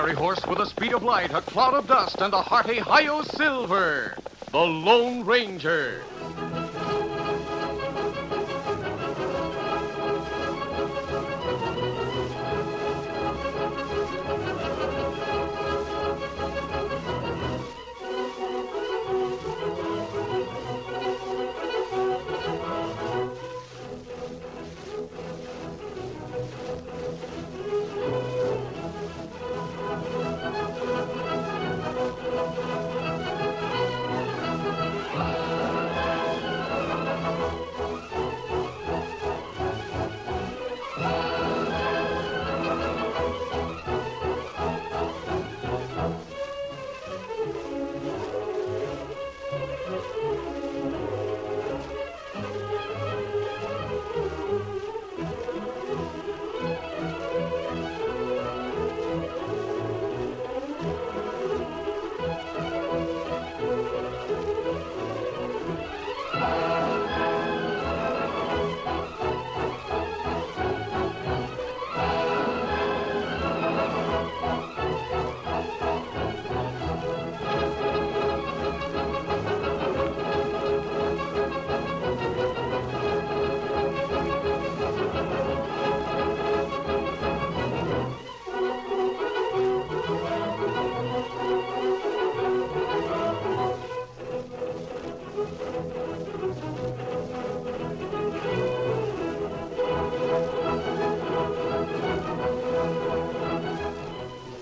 fiery horse with the speed of light, a cloud of dust, and a hearty hi-yo Silver, the Lone Ranger.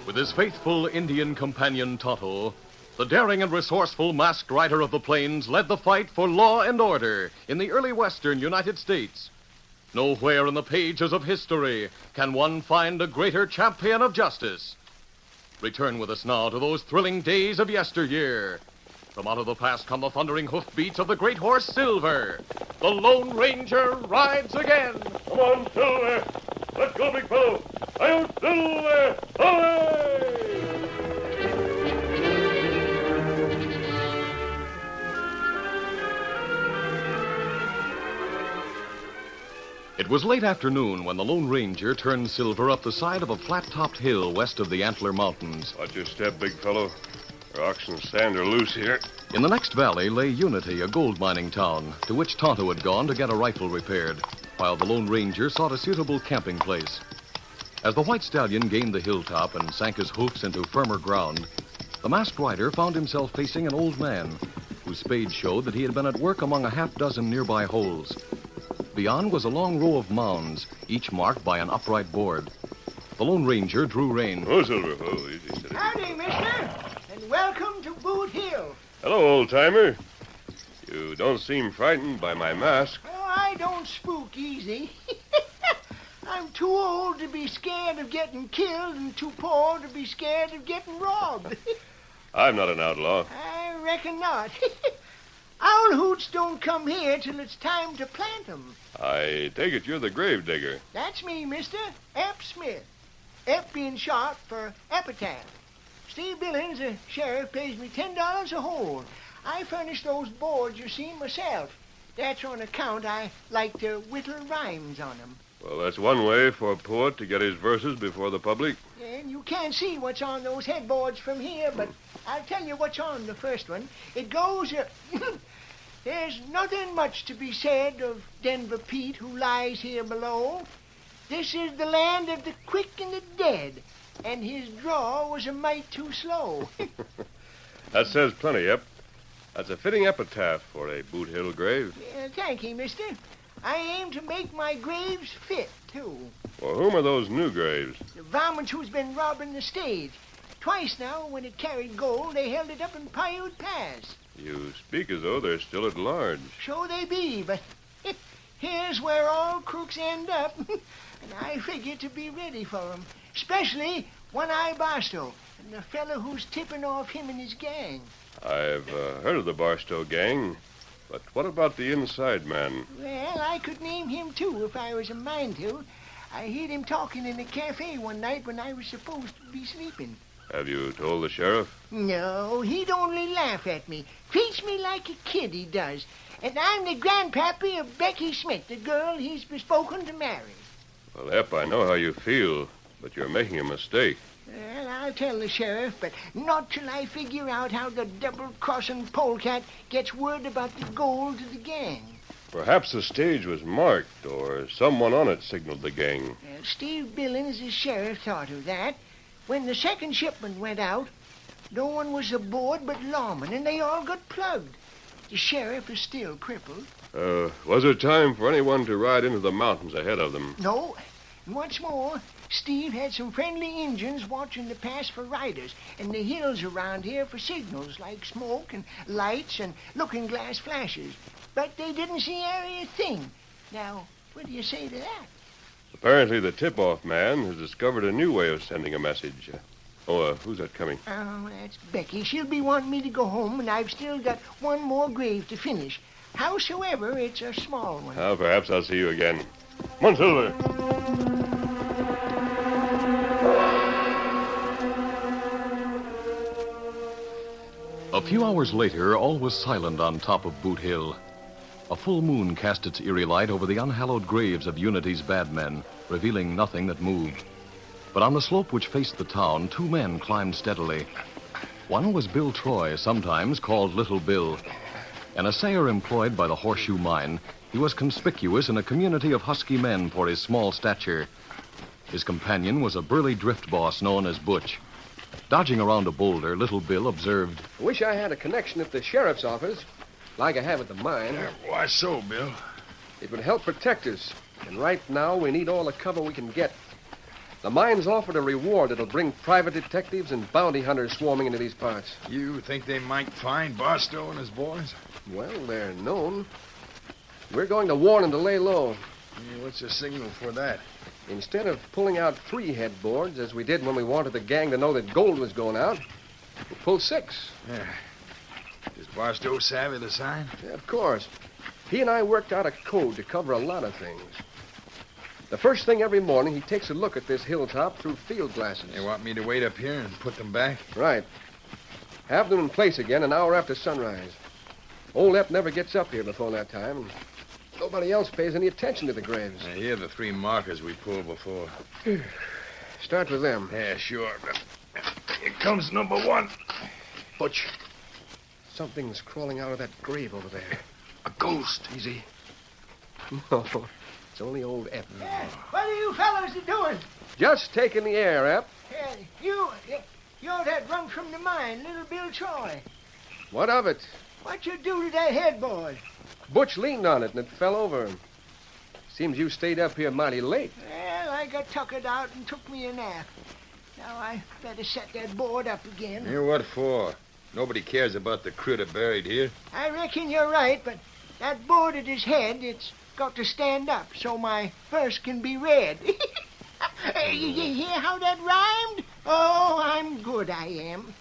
With his faithful Indian companion Tonto, the daring and resourceful masked rider of the plains led the fight for law and order in the early western United States. Nowhere in the pages of history can one find a greater champion of justice. Return with us now to those thrilling days of yesteryear. From out of the past come the thundering hoofbeats of the great horse Silver. The Lone Ranger rides again. Come on, Silver. Let's go, big fellow. Hi-yo, Silver! Away! It was late afternoon when the Lone Ranger turned Silver up the side of a flat-topped hill west of the Antler Mountains. Watch your step, big fellow. Rocks and sand are loose here. In the next valley lay Unity, a gold mining town, to which Tonto had gone to get a rifle repaired, while the Lone Ranger sought a suitable camping place. As the white stallion gained the hilltop and sank his hoofs into firmer ground, the masked rider found himself facing an old man whose spade showed that he had been at work among a half-dozen nearby holes. Beyond was a long row of mounds, each marked by an upright board. The Lone Ranger drew rein. Oh, Silver. Oh, easy, steady. Howdy, mister, and welcome to Boot Hill. Hello, old-timer. You don't seem frightened by my mask. Oh, I don't spook easy. I'm too old to be scared of getting killed and too poor to be scared of getting robbed. I'm not an outlaw. I reckon not. Owl hoots don't come here till it's time to plant 'em. I take it you're the grave digger. That's me, mister. Ep Smith. Ep being short for epitaph. Steve Billings, the sheriff, pays me $10 a hole. I furnish those boards you see myself. That's on account I like to whittle rhymes on 'em. Well, that's one way for a poet to get his verses before the public. And you can't see what's on those headboards from here, but I'll tell you what's on the first one. It goes, there's nothing much to be said of Denver Pete who lies here below. This is the land of the quick and the dead, and his draw was a mite too slow. That says plenty, Ep. That's a fitting epitaph for a Boot Hill grave. Thank you, mister. I aim to make my graves fit, too. For whom are those new graves? The varmints who's been robbing the stage. Twice now, when it carried gold, they held it up in Paiute Pass. You speak as though they're still at large. So they be, but here's where all crooks end up. And I figure to be ready for 'em. Especially One-Eye Barstow and the fellow who's tipping off him and his gang. I've heard of the Barstow gang, but what about the inside man? Well, I could name him, too, if I was a mind to. I heard him talking in a cafe one night when I was supposed to be sleeping. Have you told the sheriff? No, he'd only laugh at me. Treats me like a kid, he does. And I'm the grandpappy of Becky Smith, the girl he's bespoken to marry. Well, Ep, I know how you feel, but you're making a mistake. Well, I'll I'll tell the sheriff, but not till I figure out how the double-crossing polecat gets word about the gold to the gang. Perhaps the stage was marked, or someone on it signaled the gang. Steve Billings, the sheriff, thought of that. When the second shipment went out, no one was aboard but lawmen, and they all got plugged. The sheriff is still crippled. Was there time for anyone to ride into the mountains ahead of them? No. And what's more, Steve had some friendly Injuns watching the pass for riders and the hills around here for signals like smoke and lights and looking-glass flashes. But they didn't see a thing. Now, what do you say to that? Apparently the tip-off man has discovered a new way of sending a message. Who's that coming? Oh, that's Becky. She'll be wanting me to go home, and I've still got one more grave to finish. Howsoever, it's a small one. Perhaps I'll see you again. Come on, Silver. A few hours later, all was silent on top of Boot Hill. A full moon cast its eerie light over the unhallowed graves of Unity's bad men, revealing nothing that moved. But on the slope which faced the town, two men climbed steadily. One was Bill Troy, sometimes called Little Bill. An assayer employed by the Horseshoe Mine, he was conspicuous in a community of husky men for his small stature. His companion was a burly drift boss known as Butch. Dodging around a boulder, Little Bill observed, I wish I had a connection at the sheriff's office, like I have at the mine. Why so, Bill? It would help protect us, and right now we need all the cover we can get. The mine's offered a reward that'll bring private detectives and bounty hunters swarming into these parts. You think they might find Barstow and his boys? Well, they're known. We're going to warn them to lay low. Yeah, what's the signal for that? Instead of pulling out 3 headboards, as we did when we wanted the gang to know that gold was going out, we'll pull 6. Yeah. Does Barstow savvy the sign? Yeah, of course. He and I worked out a code to cover a lot of things. The first thing every morning, he takes a look at this hilltop through field glasses. You want me to wait up here and put them back? Right. Have them in place again an hour after sunrise. Old Ep never gets up here before that time, and nobody else pays any attention to the graves. Here are the 3 markers we pulled before. Start with them. Yeah, sure. Here comes number 1. Butch, something's crawling out of that grave over there. A ghost. Easy. No, it's only old Ep. What are you fellows doing? Just taking the air, Ep. You're that run from the mine, Little Bill Troy. What of it? What you do to that headboard? Butch leaned on it and it fell over. Seems you stayed up here mighty late. Well, I got tuckered out and took me a nap. Now I better set that board up again. Yeah, what for? Nobody cares about the critter buried here. I reckon you're right, but that board at his head, it's got to stand up so my verse can be read. You hear how that rhymed? Oh, I'm good, I am.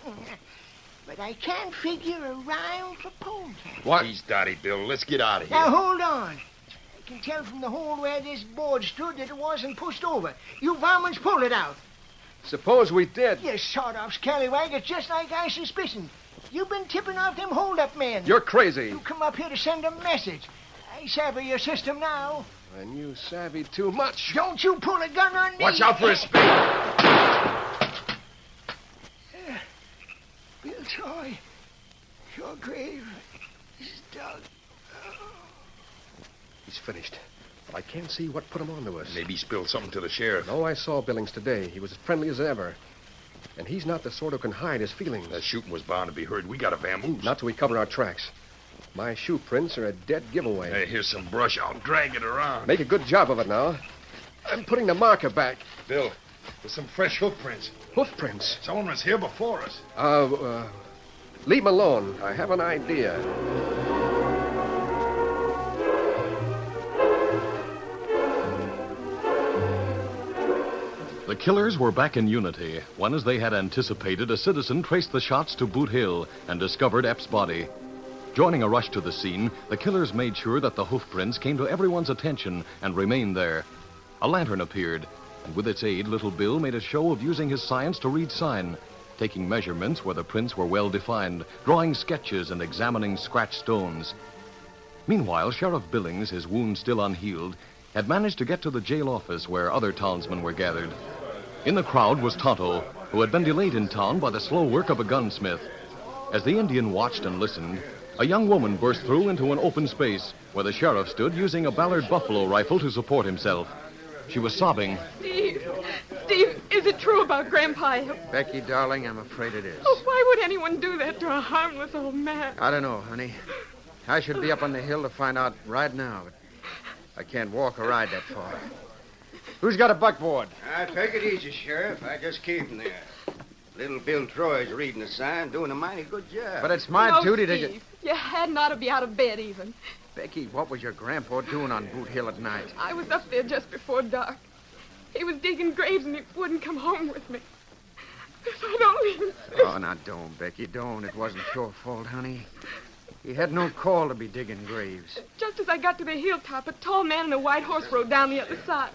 But I can't figure a rhyme for polecat. What? He's Dottie, Bill. Let's get out of here. Now, hold on. I can tell from the hole where this board stood that it wasn't pushed over. You varmints pulled it out. Suppose we did. You sawed-off scallywag. It's just like I suspicioned. You've been tipping off them hold-up men. You're crazy. You come up here to send a message. I savvy your system now. And you savvy too much. Don't you pull a gun on me. Watch out for his speed. Bill Troy, your grave is dug. He's finished. But I can't see what put him on to us. Maybe he spilled something to the sheriff. No, I saw Billings today. He was as friendly as ever. And he's not the sort who can hide his feelings. That shooting was bound to be heard. We got to vamoose. Not till we cover our tracks. My shoe prints are a dead giveaway. Hey, here's some brush. I'll drag it around. Make a good job of it now. I'm putting the marker back. Bill, there's some fresh hoof prints. Hoof prints? Someone was here before us. Leave him alone. I have an idea. The killers were back in Unity when, as they had anticipated, a citizen traced the shots to Boot Hill and discovered Ep's body. Joining a rush to the scene, the killers made sure that the hoof prints came to everyone's attention and remained there. A lantern appeared, and with its aid, Little Bill made a show of using his science to read sign, taking measurements where the prints were well defined, drawing sketches and examining scratched stones. Meanwhile, Sheriff Billings, his wound still unhealed, had managed to get to the jail office where other townsmen were gathered. In the crowd was Tonto, who had been delayed in town by the slow work of a gunsmith. As the Indian watched and listened, a young woman burst through into an open space where the sheriff stood using a Ballard buffalo rifle to support himself. She was sobbing. Steve, is it true about Grandpa? Becky, darling, I'm afraid it is. Oh, why would anyone do that to a harmless old man? I don't know, honey. I should be up on the hill to find out right now, but I can't walk or ride that far. Who's got a buckboard? Take it easy, Sheriff. I just came from there. Little Bill Troy's reading the sign, doing a mighty good job. But it's my duty to... Steve, you hadn't ought to be out of bed even. Becky, what was your grandpa doing on Boot Hill at night? I was up there just before dark. He was digging graves and he wouldn't come home with me. If I don't leave him... Oh, now don't, Becky, don't. It wasn't your fault, honey. He had no call to be digging graves. Just as I got to the hilltop, a tall man on a white horse rode down the other side.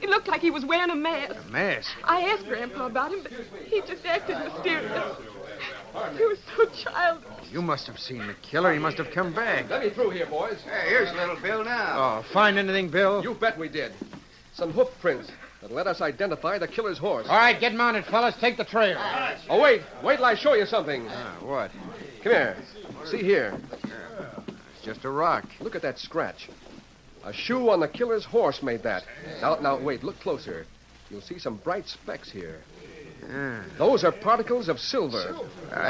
It looked like he was wearing a mask. A mask? I asked Grandpa about him, but he just acted mysterious. He was so childish. You must have seen the killer. He must have come back. Let me through here, boys. Hey, here's Little Bill now. Oh, find anything, Bill? You bet we did. Some hoof prints that let us identify the killer's horse. All right, get mounted, fellas. Take the trail. Oh, wait till I show you something. What? Come here. See here. It's just a rock. Look at that scratch. A shoe on the killer's horse made that. Now, wait, look closer. You'll see some bright specks here. Those are particles of silver.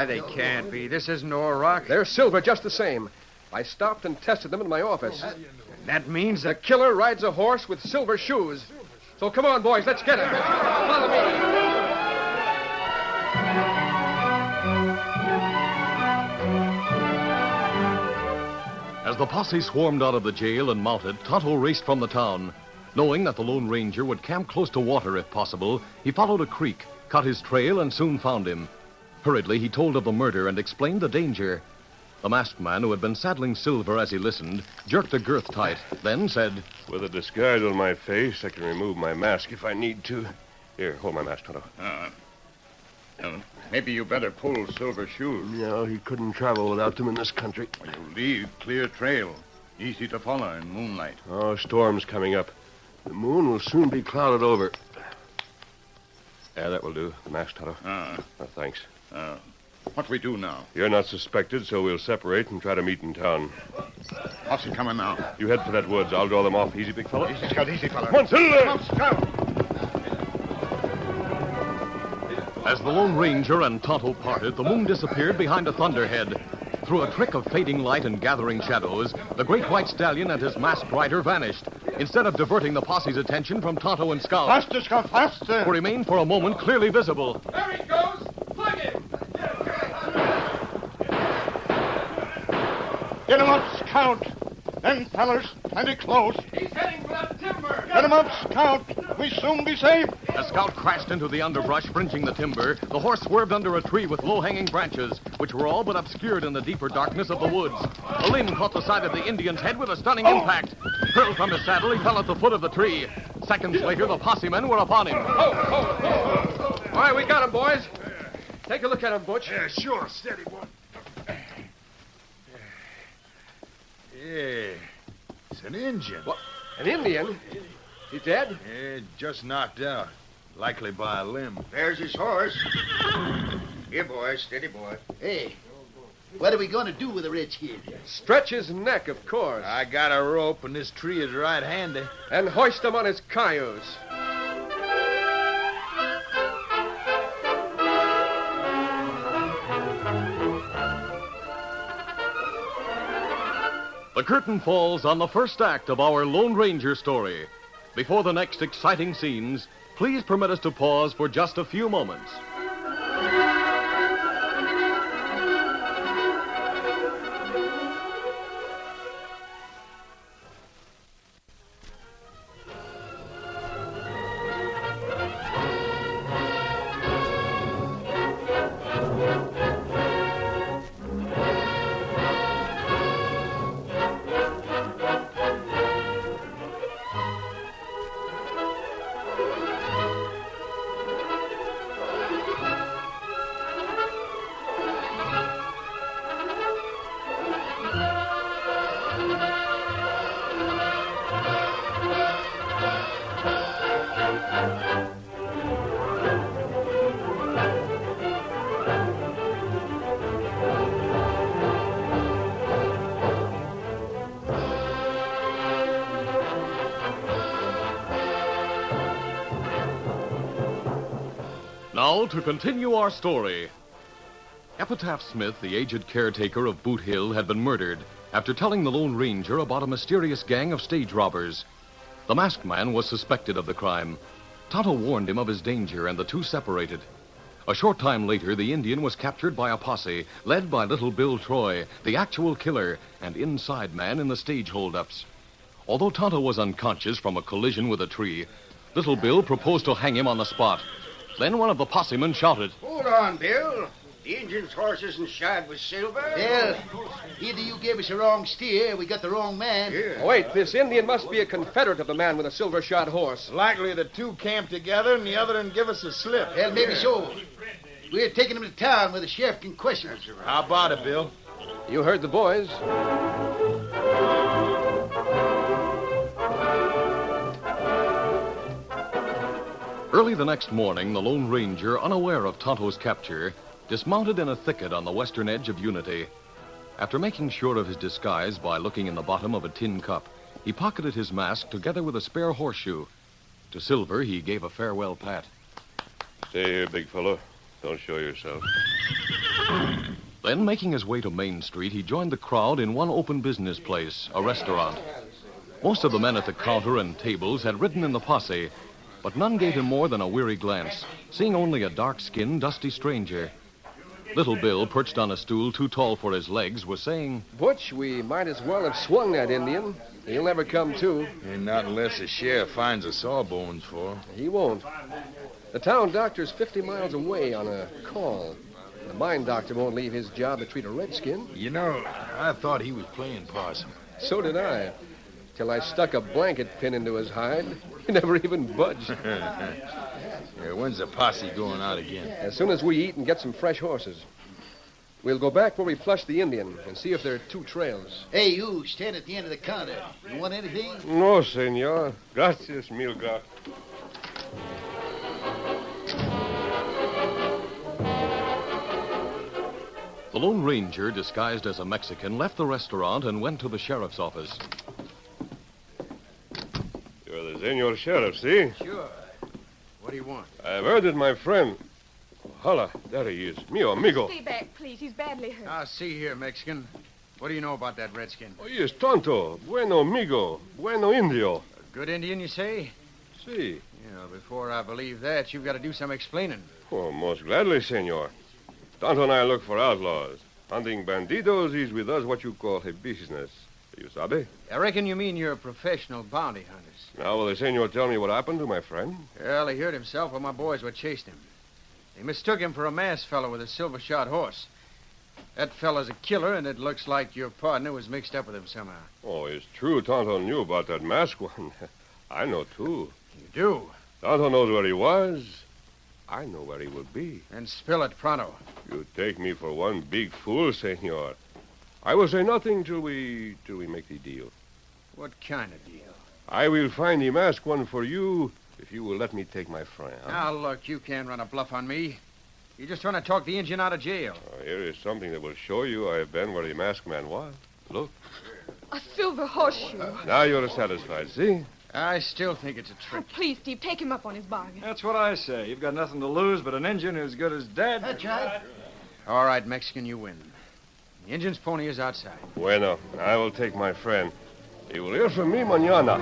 They can't be. This isn't ore rock. They're silver just the same. I stopped and tested them in my office. That means The killer rides a horse with silver shoes. So come on, boys, let's get him. Follow me. As the posse swarmed out of the jail and mounted, Tonto raced from the town. Knowing that the Lone Ranger would camp close to water if possible, he followed a creek, cut his trail, and soon found him. Hurriedly, he told of the murder and explained the danger. The masked man, who had been saddling Silver as he listened, jerked a girth tight, then said, With a disguise on my face, I can remove my mask if I need to. Here, hold my mask, Tonto. Maybe you better pull Silver shoes. No, he couldn't travel without them in this country. You leave clear trail. Easy to follow in moonlight. Oh, storm's coming up. The moon will soon be clouded over. Yeah, that will do. The mask, Tonto. Thanks. What we do now? You're not suspected, so we'll separate and try to meet in town. What's he coming now? You head for that woods. I'll draw them off. Easy, big fella. Easy, Scout, easy, fella. Come on, Silver! Come on, Scout! As the Lone Ranger and Tonto parted, the moon disappeared behind a thunderhead. Through a trick of fading light and gathering shadows, the great white stallion and his masked rider vanished, instead of diverting the posse's attention from Tonto and Scout. Faster, Scout, faster! Who remained for a moment clearly visible. There he goes. Plug him. Get him up, Scout. Them fellers, plenty close. He's heading for that timber. Get him up, Scout. We soon be safe. As Scout crashed into the underbrush, fringing the timber, the horse swerved under a tree with low-hanging branches, which were all but obscured in the deeper darkness of the woods. A limb caught the side of the Indian's head with a stunning impact. Hurled from his saddle, he fell at the foot of the tree. Seconds later, the posse men were upon him. All right, we got him, boys. Take a look at him, Butch. Yeah, sure. Steady, boy. Yeah, it's an Indian. What? An Indian? He's dead? Yeah, just knocked out. Likely by a limb. There's his horse. Here, boy. Steady, boy. Hey, what are we going to do with the rich kid? Stretch his neck, of course. I got a rope, and this tree is right handy. And hoist him on his cayuse. The curtain falls on the first act of our Lone Ranger story. Before the next exciting scenes, please permit us to pause for just a few moments. Now, to continue our story. Epitaph Smith, the aged caretaker of Boot Hill, had been murdered after telling the Lone Ranger about a mysterious gang of stage robbers. The masked man was suspected of the crime. Tonto warned him of his danger, and the two separated. A short time later, the Indian was captured by a posse led by Little Bill Troy, the actual killer and inside man in the stage holdups. Although Tonto was unconscious from a collision with a tree, Little Bill proposed to hang him on the spot. Then one of the possemen shouted, Hold on, Bill. The Injun's horse isn't shod with silver. Well, either you gave us a wrong steer, we got the wrong man. Yeah. Oh, wait, this Indian must be a confederate of the man with a silver-shod horse. Likely the two camped together and the other didn't give us a slip. Well, maybe so. We're taking him to town where the sheriff can question us. How about it, Bill? You heard the boys. Early the next morning, the Lone Ranger, unaware of Tonto's capture, dismounted in a thicket on the western edge of Unity. After making sure of his disguise by looking in the bottom of a tin cup, he pocketed his mask together with a spare horseshoe. To Silver, he gave a farewell pat. Stay here, big fellow. Don't show yourself. Then, making his way to Main Street, he joined the crowd in one open business place, a restaurant. Most of the men at the counter and tables had ridden in the posse, but none gave him more than a weary glance, seeing only a dark-skinned, dusty stranger. Little Bill, perched on a stool too tall for his legs, was saying, Butch, we might as well have swung that Indian. He'll never come to. And not unless the sheriff finds the sawbones for him. He won't. The town doctor's 50 miles away on a call. The mine doctor won't leave his job to treat a redskin. You know, I thought he was playing possum. So did I. Till I stuck a blanket pin into his hide. He never even budged. Yeah, when's the posse going out again? As soon as we eat and get some fresh horses. We'll go back where we flushed the Indian and see if there are two trails. Hey, you, stand at the end of the counter. You want anything? No, senor. Gracias, Milga. The Lone Ranger, disguised as a Mexican, left the restaurant and went to the sheriff's office. You're the senor sheriff, see? Sure. What do you want? I've heard that my friend... Hola, there he is. Mio amigo. Stay back, please. He's badly hurt. Ah, see here, Mexican. What do you know about that redskin? Oh, yes, tonto. Bueno amigo. Bueno indio. A good Indian, you say? Si. You know, before I believe that, you've got to do some explaining. Oh, most gladly, senor. Tonto and I look for outlaws. Hunting bandidos is with us what you call a business. You sabe? I reckon you mean you're professional bounty hunters. Now, will the senor tell me what happened to my friend? Well, he hurt himself while my boys were chasing him. They mistook him for a masked fellow with a silver-shod horse. That fellow's a killer, and it looks like your partner was mixed up with him somehow. Oh, it's true Tonto knew about that masked one. I know, too. You do? Tonto knows where he was. I know where he will be. Then spill it pronto. You take me for one big fool, senor. I will say nothing till we make the deal. What kind of deal? I will find the masked one for you if you will let me take my friend. Huh? Now, look, you can't run a bluff on me. You're just trying to talk the Injun out of jail. Here is something that will show you I have been where the masked man was. Look. A silver horseshoe. Now you're satisfied, see? I still think it's a Oh, trick. please, Steve, take him up on his bargain. That's what I say. You've got nothing to lose but an engine as good as dead. That's right. All right, Mexican, you win. The Injun's pony is outside. Bueno, I will take my friend. You will hear from me mañana.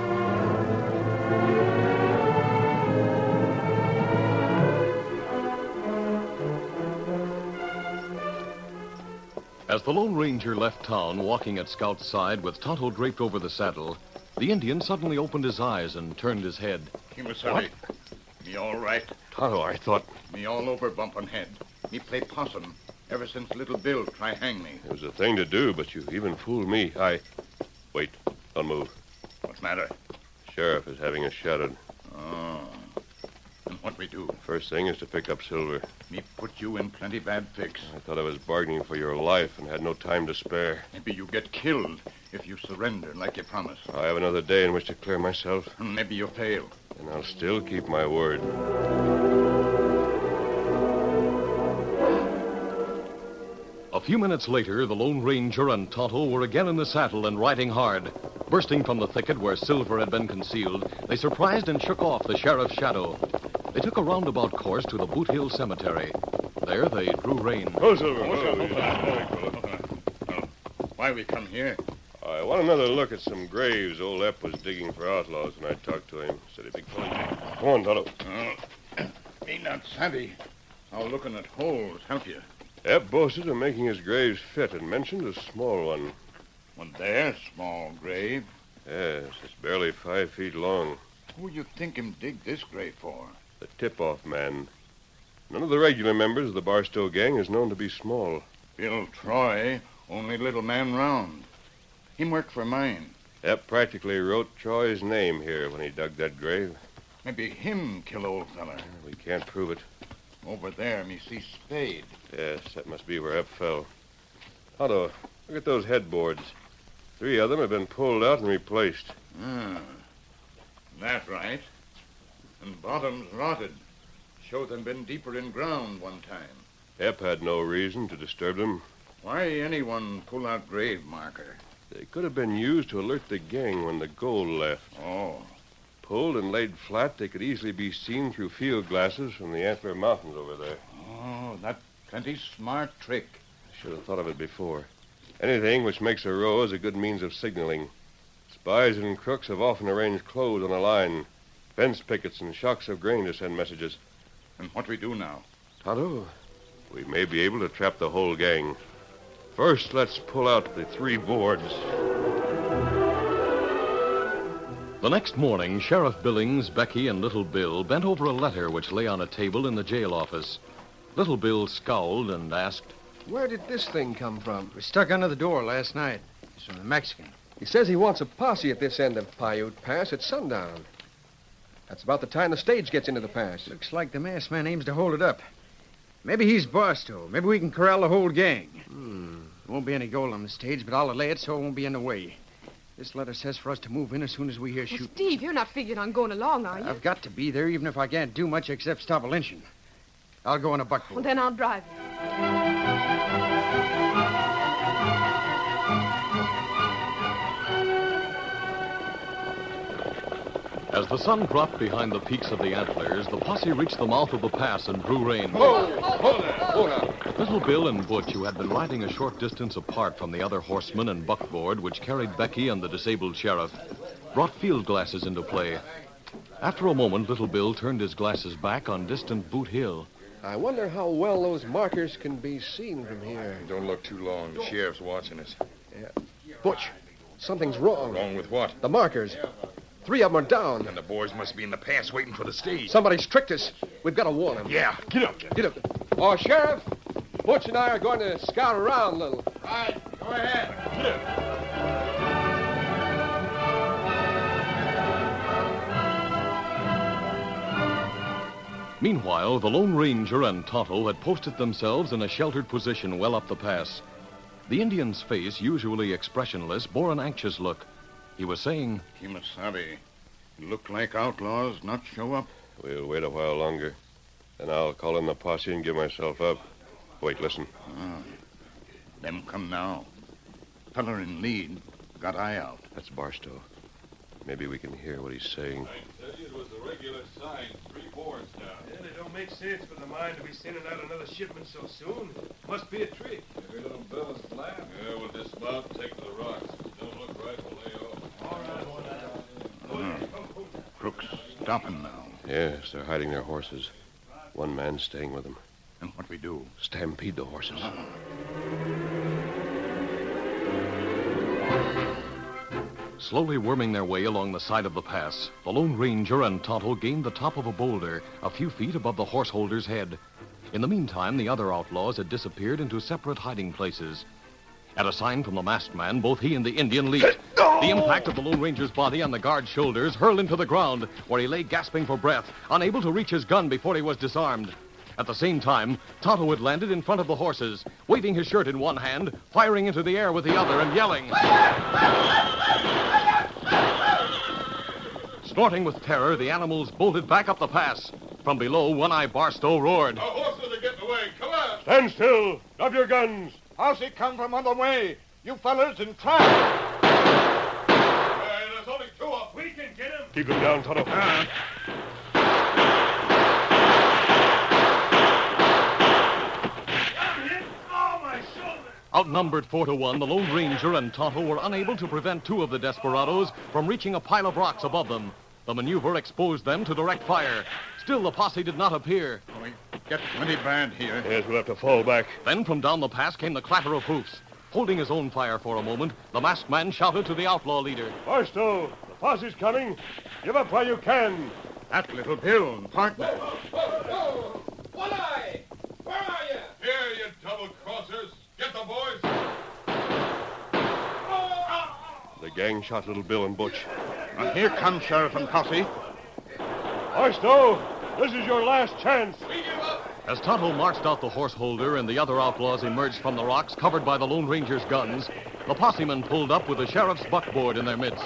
As the Lone Ranger left town, walking at Scout's side with Tonto draped over the saddle, the Indian suddenly opened his eyes and turned his head. Kimasabi, me all right. Tonto, I thought... Me all over bumpin' head. Me play possum. Ever since Little Bill try hang me. It was a thing to do, but you even fooled me. Wait, don't move. What's matter? Sheriff is having us shadowed. Oh. And what we do? First thing is to pick up Silver. Me put you in plenty bad fix. I thought I was bargaining for your life and had no time to spare. Maybe you get killed if you surrender like you promised. I have another day in which to clear myself. Maybe you fail. And I'll still keep my word. A few minutes later, the Lone Ranger and Tonto were again in the saddle and riding hard. Bursting from the thicket where Silver had been concealed, they surprised and shook off the sheriff's shadow. They took a roundabout course to the Boot Hill Cemetery. There they drew rein. Oh, Silver. Why we come here? I want another look at some graves old Ep was digging for outlaws when I talked to him. Said he'd be calling. Come on, Tonto. Me not savvy. How looking at holes help you? Ep boasted of making his graves fit and mentioned a small one. Well, there's small grave. Yes, it's barely 5 feet long. Who you think him dig this grave for? The tip-off man. None of the regular members of the Barstow gang is known to be small. Bill Troy, only little man round. Him work for mine. Ep practically wrote Troy's name here when he dug that grave. Maybe him kill old feller. We can't prove it. Over there, me see spade. Yes, that must be where Ep fell. Otto, look at those headboards. 3 of them have been pulled out and replaced. That right. And bottoms rotted. Show them been deeper in ground one time. Ep had no reason to disturb them. Why anyone pull out grave marker? They could have been used to alert the gang when the gold left. Oh. Pulled and laid flat, they could easily be seen through field glasses from the Antler Mountains over there. Oh, that plenty smart trick. I should have thought of it before. Anything which makes a row is a good means of signaling. Spies and crooks have often arranged clothes on a line, fence pickets and shocks of grain to send messages. And what we do now? Tonto, we may be able to trap the whole gang. First, let's pull out the 3 boards. The next morning, Sheriff Billings, Becky, and Little Bill bent over a letter which lay on a table in the jail office. Little Bill scowled and asked, Where did this thing come from? It was stuck under the door last night. It's from the Mexican. He says he wants a posse at this end of Paiute Pass at sundown. That's about the time the stage gets into the pass. Looks like the masked man aims to hold it up. Maybe he's Barstow. Maybe we can corral the whole gang. There won't be any gold on the stage, but I'll lay it so it won't be in the way. This letter says for us to move in as soon as we hear shooting. Steve, you're not figuring on going along, are you? I've got to be there, even if I can't do much except stop a lynching. I'll go in a buckboard. Well, then I'll drive. As the sun dropped behind the peaks of the Antlers, the posse reached the mouth of the pass and drew rein. Hold on. Little Bill and Butch, who had been riding a short distance apart from the other horsemen and buckboard which carried Becky and the disabled sheriff, brought field glasses into play. After a moment, Little Bill turned his glasses back on distant Boot Hill. I wonder how well those markers can be seen from here. Don't look too long. The sheriff's watching us. Yeah. Butch, something's wrong. Wrong with what? The markers. 3 of them are down. And the boys must be in the pass waiting for the stage. Somebody's tricked us. We've got to warn them. Yeah, get up. Get up. Oh, Sheriff, Butch and I are going to scout around a little. All right, go ahead. Get up. Meanwhile, the Lone Ranger and Tonto had posted themselves in a sheltered position well up the pass. The Indian's face, usually expressionless, bore an anxious look. He was saying, Kimasabi, look like outlaws not show up. We'll wait a while longer. Then I'll call in the posse and give myself up. Wait, listen. Them come now. Feller in lead. Got eye out. That's Barstow. Maybe we can hear what he's saying. I tell you, it was a regular sign. 3 boards down. Yeah, it don't make sense for the mine to be sending out another shipment so soon. Must be a trick. Every little bill is flat. Yeah, we'll dismount and take to the rocks. Don't look right, we'll lay off. All right. Crooks stopping now. Yes, they're hiding their horses. One man's staying with them. And what we do? Stampede the horses. slowly worming their way along the side of the pass, the Lone Ranger and Tonto gained the top of a boulder a few feet above the horseholder's head. In the meantime, the other outlaws had disappeared into separate hiding places. At a sign from the masked man, both he and the Indian leaped. The impact of the Lone Ranger's body on the guard's shoulders hurled him to the ground, where he lay gasping for breath, unable to reach his gun before he was disarmed. At the same time, Tonto had landed in front of the horses, waving his shirt in one hand, firing into the air with the other, and yelling. Snorting with terror, the animals bolted back up the pass. From below, One-Eye Barstow roared. Our horses are getting away. Come on! Stand still. Drop your guns. How's he come from other way? You fellas in trap. Hey, there's only two of them. We can get him. Keep him down, Tonto. Outnumbered 4-1, the Lone Ranger and Tonto were unable to prevent two of the desperados from reaching a pile of rocks above them. The maneuver exposed them to direct fire. Still, the posse did not appear. We get plenty bad here. Yes, we'll have to fall back. Then from down the pass came the clatter of hoofs. Holding his own fire for a moment, the masked man shouted to the outlaw leader. Barstow, the posse's coming. Give up while you can. That little Bill, partner. One Eye! Where are you? Here, you double-crossers. Get the boys. The gang shot Little Bill and Butch. Now, here comes Sheriff and posse. Barstow, this is your last chance. We give up. As Tonto marched out the horse holder and the other outlaws emerged from the rocks covered by the Lone Ranger's guns, the possemen pulled up with the sheriff's buckboard in their midst.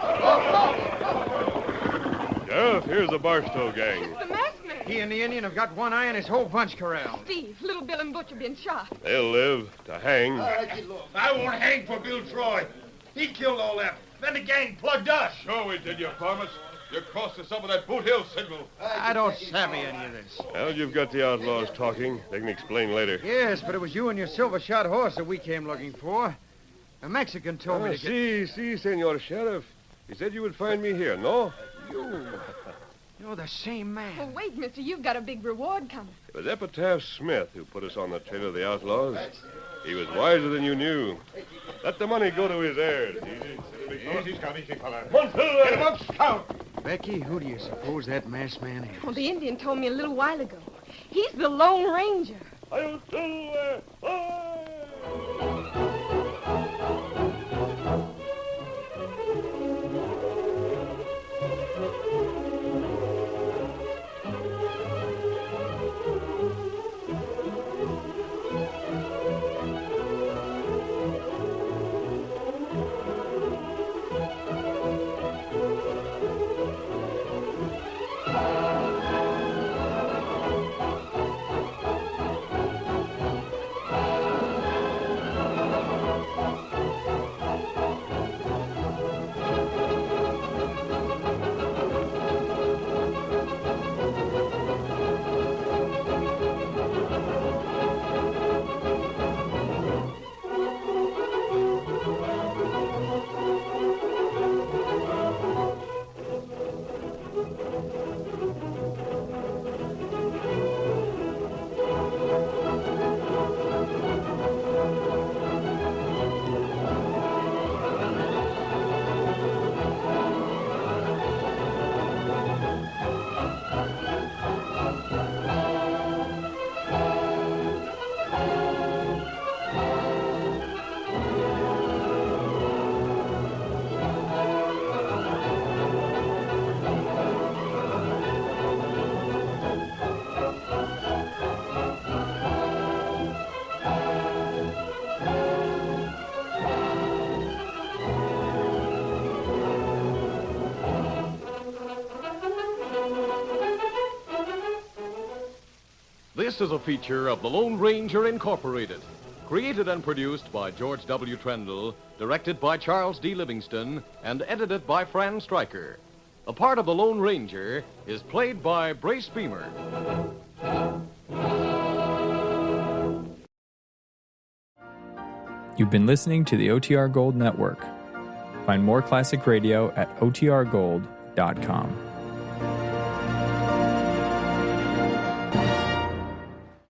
Sheriff, here's the Barstow gang. It's the masked man. He and the Indian have got one eye and his whole bunch corralled. Steve, Little Bill and Butch have been shot. They'll live to hang. I won't hang for Bill Troy. He killed all that. Then the gang plugged us. Sure we did, you varmints. You crossed us up with that Boot Hill signal. I don't savvy any of this. Well, you've got the outlaws talking. They can explain later. Yes, but it was you and your silver-shod horse that we came looking for. A Mexican told me to get... Si, Senor Sheriff. He said you would find me here, no? You're the same man. Oh, wait, mister, you've got a big reward coming. It was Epitaph Smith who put us on the trail of the outlaws. He was wiser than you knew. Let the money go to his heirs. Easy, Scout, easy, fella. Get him up, Scout. Becky, who do you suppose that masked man is? Oh, the Indian told me a little while ago. He's the Lone Ranger. This is a feature of the Lone Ranger Incorporated. Created and produced by George W. Trendle, directed by Charles D. Livingston, and edited by Fran Stryker. The part of the Lone Ranger is played by Brace Beamer. You've been listening to the OTR Gold Network. Find more classic radio at otrgold.com.